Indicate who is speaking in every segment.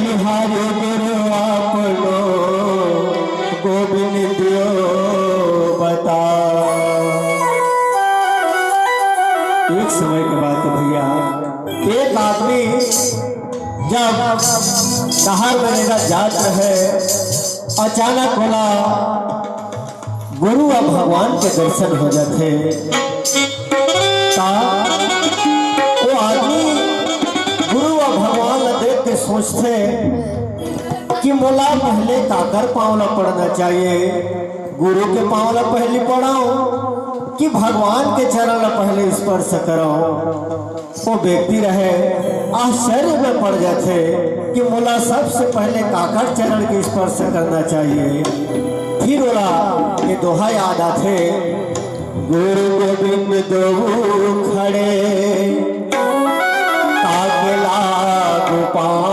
Speaker 1: बलिहारी गुरु आपनो गोविंद दियो बता। एक समय की बात है भैया, एक आदमी जब शहर में लेकर जात रहे, अचानक बोला गुरु और भगवान के दर्शन हो जाते। वो आदमी गुरु और भगवान देख के सोचते कि मोला पहले काकर पाँवला पड़ना चाहिए, गुरु के पाँवला पहले पढ़ाओ कि भगवान के चरण पहले स्पर्श करो। वो व्यक्ति रहे आश्चर्य में पड़ जाते कि मोला सबसे पहले काकर चरण के स्पर्श करना चाहिए। फिर बोला ये दोहा याद आते, गुरु गोविंद दो खड़े काके लागू पाँव,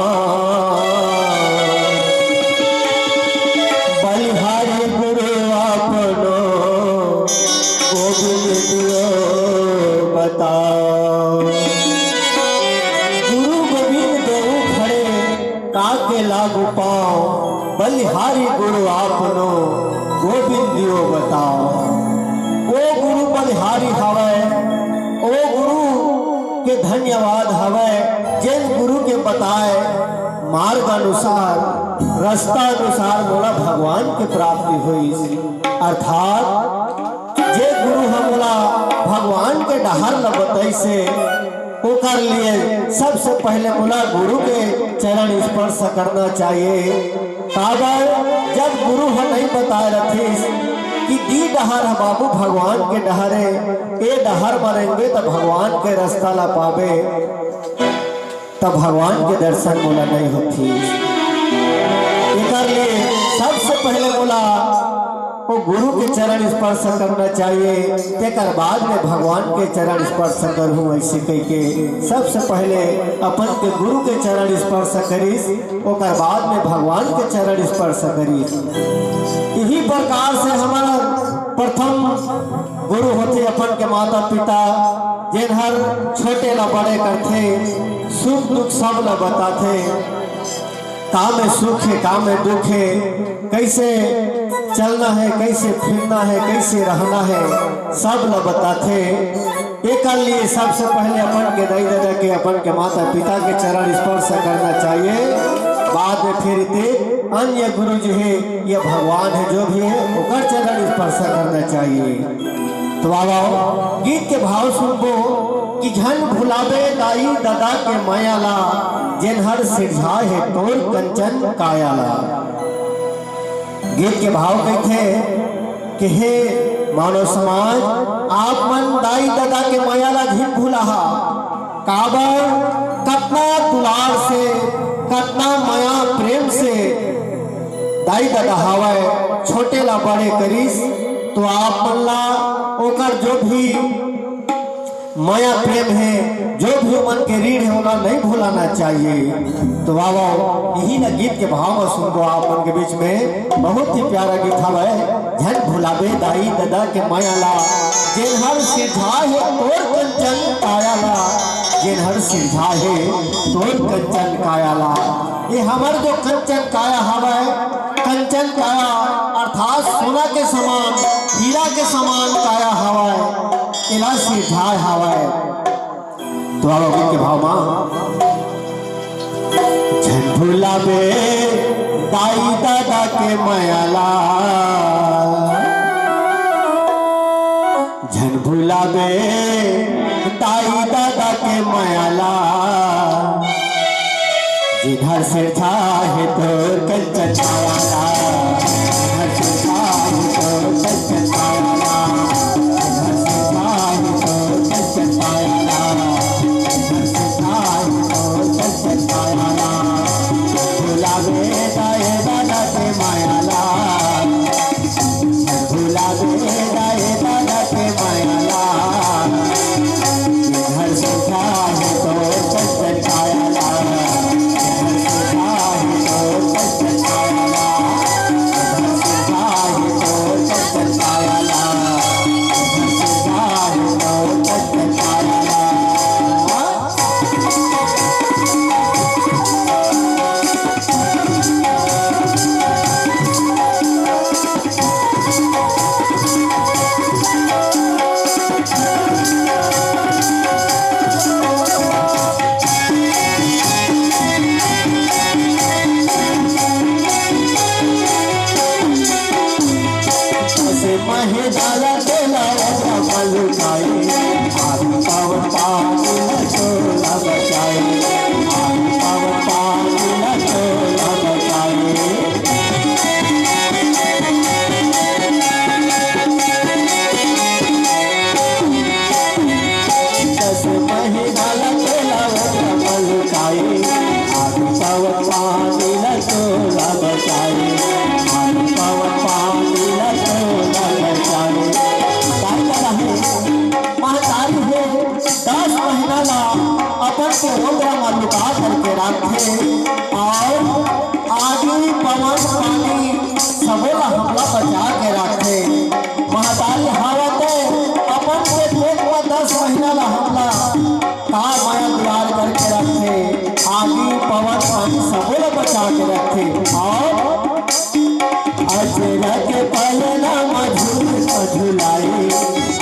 Speaker 1: बलिहारी गुरु आपनो गोविंद दियो बताओ। गुरु गोविंद दो खड़े काके लागू पाँव, बलिहारी गुरु आपनो गोविंद दियो बताओ। ओ गुरु बलिहारी हवै, ओ गुरु के धन्यवाद हवै, जिन गुरु के बताए मार्ग अनुसार रास्ता अनुसार मोला भगवान की प्राप्ति हुई। अर्थात जे गुरु हमला भगवान के डहर न बताइसे ओकर लिए सबसे पहले मोला गुरु के चरण स्पर्श करना चाहिए। काबर जब गुरु हम नहीं बताए रथे कि दी डहर है बाबू भगवान के डहरे, ए डहर बनेंगे तो भगवान के रास्ता ला पावे, तब भगवान के दर्शन बोला नहीं होती। लिए सबसे पहले बोला वो गुरु के चरण स्पर्श करना चाहिए, तेकर बाद में भगवान के चरण स्पर्श करूँ। ऐसे कह के सबसे पहले अपन के गुरु के चरण स्पर्श करीस, ओकर बाद में भगवान के चरण स्पर्श करीस। यही प्रकार से हमारा प्रथम गुरु होते अपन के माता पिता, जिन हर छोटे ला बड़े करते, सुख दुख सब ला बताते, काम में सुख है काम में दुख है, कैसे चलना है कैसे फिरना है कैसे रहना है सब ला बताते। एक लिए सबसे पहले अपन के दाई दादा के अपन के माता पिता के चरण स्पर्श करना चाहिए, बाद में फिर अन्य गुरु जो है ये भगवान है जो भी है उनका चरण स्पर्श करना चाहिए। तो बाबा गीत के भाव सुनबो कि झन भुलावे दाई दादा के मायाला, जिन हर सिरझा है तोर कंचन कायाला। गीत के भाव कहते कि हे मानव समाज, आप मन दाई दादा के मायाला झिन भुलाहा, काबर कतना दुलार से कतना माया प्रेम से दाई दादा हवाए छोटे ला बड़े करीस, तो आप मन ला ओकर जो भी माया प्रेम है जो भी मन के रीढ़ है उन्हें नहीं भुलाना चाहिए। तो बाबा यही ना गीत के भाव में सुनको आप मन के बीच में बहुत ही प्यारा गीत है, झन भुलावे दाई दादा के मायाला, जिन हर सिरझा है तोर कंचन कायाला, जिन हर सिरझा है तोर कंचन कायाला। ये हमारे जो कंचन काया हवा है, कंचन काया अर्थात सोना के समान हीरा के समान काया हवा है, इला सिरझा हवा है। तो आओ गीत के भाव मां, झन भुलावे दाई दादा के मायाला, झन भुलावे दाई दादा के मायाला, जिधर सिरझा है तोर कंचन कायाला, जिधर सिरझा है तोर कंचन कायाला, जिधर सिरझा है तोर कंचन कायाला, जिधर सिरझा है तोर कंचन कायाला। भुलावे दाई दादा के मायाला, भुलावे दाई दादा के मायाला, जिधर सिरझा है तोर कंचन कायाला, जिधर सिरझा है तोर कंचन कायाला। लुटाए आदि पावन पानी न चोला बचाए आदि पावन पानी न चोला बचाए लुका करके रखे और आदि पवन पानी सबोला हमला बचा के रखे महतारी हावत अपन के पेट में 10 महीना ला हमला का माया द्वार करके रखे आदि पवन पानी सबोला बचा के रखे और अजरा के पलना मधुर झुलाई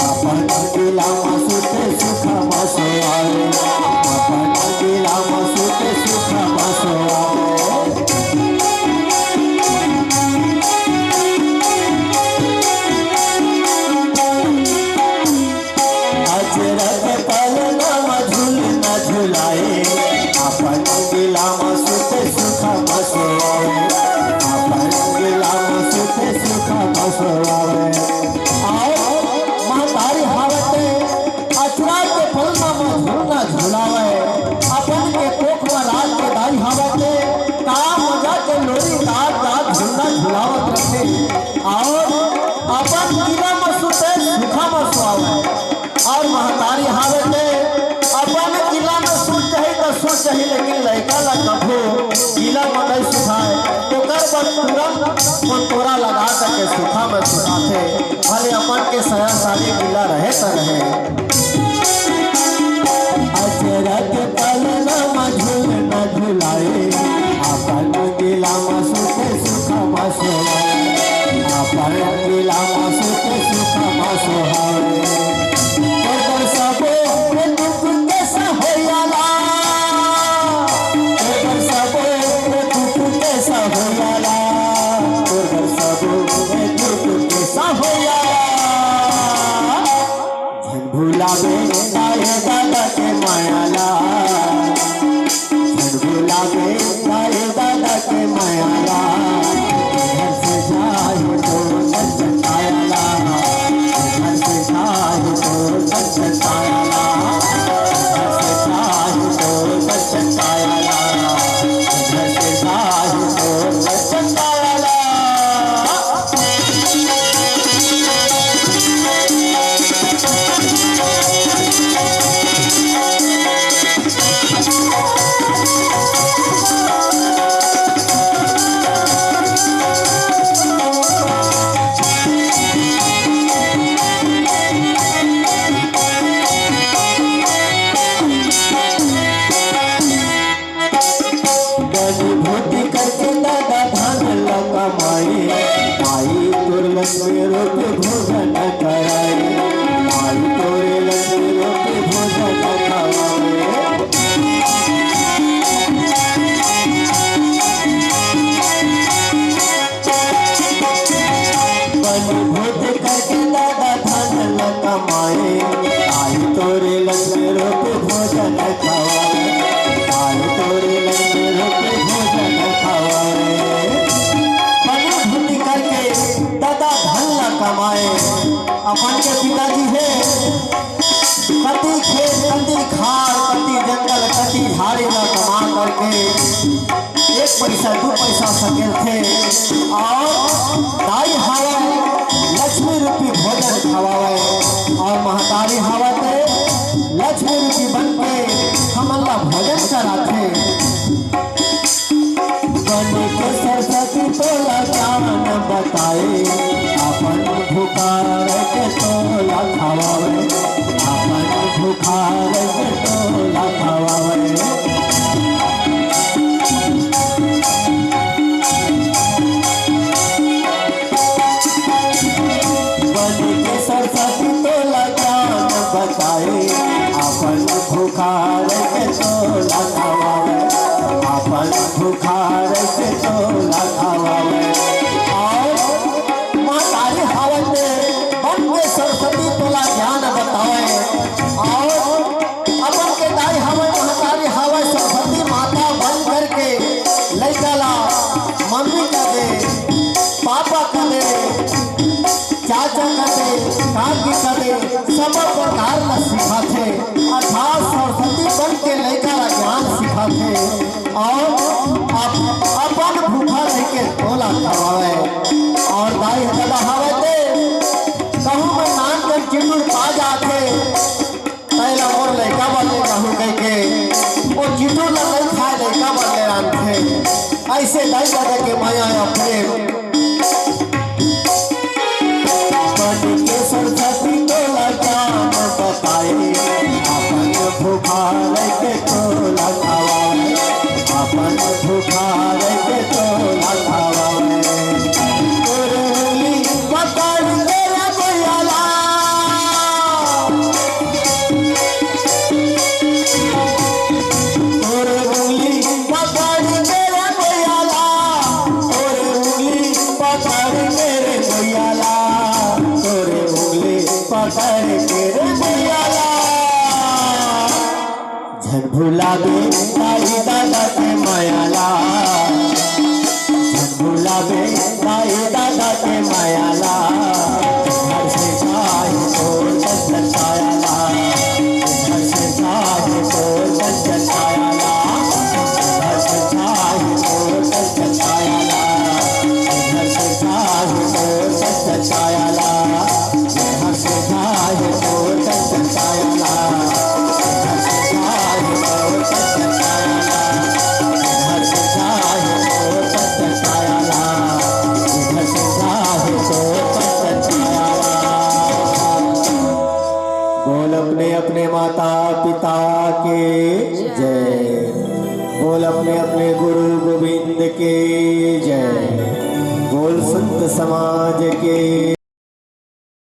Speaker 1: अपन दिला मसुते सुख बसवाए अपन दिला मसुते सुख बसवाए अजरा के पलना मधुर न झुलाए अपन दिला मसुते सुख बसवाए अपन दिला मसुते सुख बसवाए और महतारी हावते अचरा के फलना मधुर न झुलावे अपन के कोख में रात के दाई हावते का मजा के लोरी दाद दाद झुलना झुलावत रखे और अपन किला मसुते सुखा मसवावे और महतारी हावते अपन किला में सुख चाहे तो सुख चाहे लेकिन लड़का ला कभो किला में नहीं सुखाए तो कर बस तुरंत तोरा लगा करके सुखा में सुखाते भले अपन के सया सारी किला रहे तो रहे अजरा के पलना मधुर न झुलाए अपन किला में सुखे सुखा मसवाए अपन किला में सुखे सुखा मसवाए भुलावे तारे दादा के मायाला भुलावे तारे दादा के मायाला घर से जाए तो सच्चायाला घर से जाए तो सच्चायाला घर से जाए तो सच्चायाला घर से जाए तो सच्चायाला लक्ष्मी रोट भोजन कराए आई तोरे लक्ष्मी रोट भोजन खवाए बलि भोज करके दादा धन कमाए आई तोरे लक्ष्मी रोट भोजन खवाए आई तोरे लक्ष्मी रोट भोजन खवाए दादा धन न कमाए अपन के पिताजी है कति खेत कति खार कति जंगल कति झाड़ी न कमा करके 1 पैसा 2 पैसा सके थे और दाई हवा लक्ष्मी रूपी भोजन खवावे और महतारी हवा ते लक्ष्मी रूपी बन के हम अल्लाह भोजन कराते बने के सरस्वती तोला ज्ञान बताए अपन भुखार के तोला खवावे अपन भुखार के तोला खवावे बने के सरस्वती तोला ज्ञान बताए अपन भुखार के तोला खवावे अपन भुखार के तोला खवावे और महतारी हावत बन के सरस्वती तोला ज्ञान सब प्रकार ल सिखाथे अर्थात सरस्वती बन के लड़का ला ज्ञान सिखाथे और अपन भूखा रह के तोला खवावे और दाई दादा हवे ते कहूँ में नाम कर चिटुर पा जाते पहला और लड़का बदले कहूँ कह के वो चिटुर न नहीं खाए लड़का बदले राम थे ऐसे दाई दादा के माया अपने के सरस्वती तोला काम बताए अपन भूखा रह के तोला खवाए अपन भूखा रह के तोला खवाए तोरली पकड़ मेरा गोयाला तोरली पकड़ मेरा गोयाला तोरली पकड़ मेरे गोयाला पकड़ के गोयाला झन भुलावे दाई दादा के मायाला झन भुलावे दाई दादा के मायाला घर से चाहे तो दर्शन छायाला घर से चाहे तो दर्शन छायाला घर से चाहे तो दर्शन छायाला घर से चाहे तो दर्शन छायाला घर से चाहे तो दर्शन छायाला घर से चाहे तो दर्शन छायाला घर से चाहे तो दर्शन छायाला घर से चाहे तो दर्शन छायाला। बोल अपने अपने माता पिता के जय बोल अपने अपने गुरु गोविंद के जय बोल संत समाज के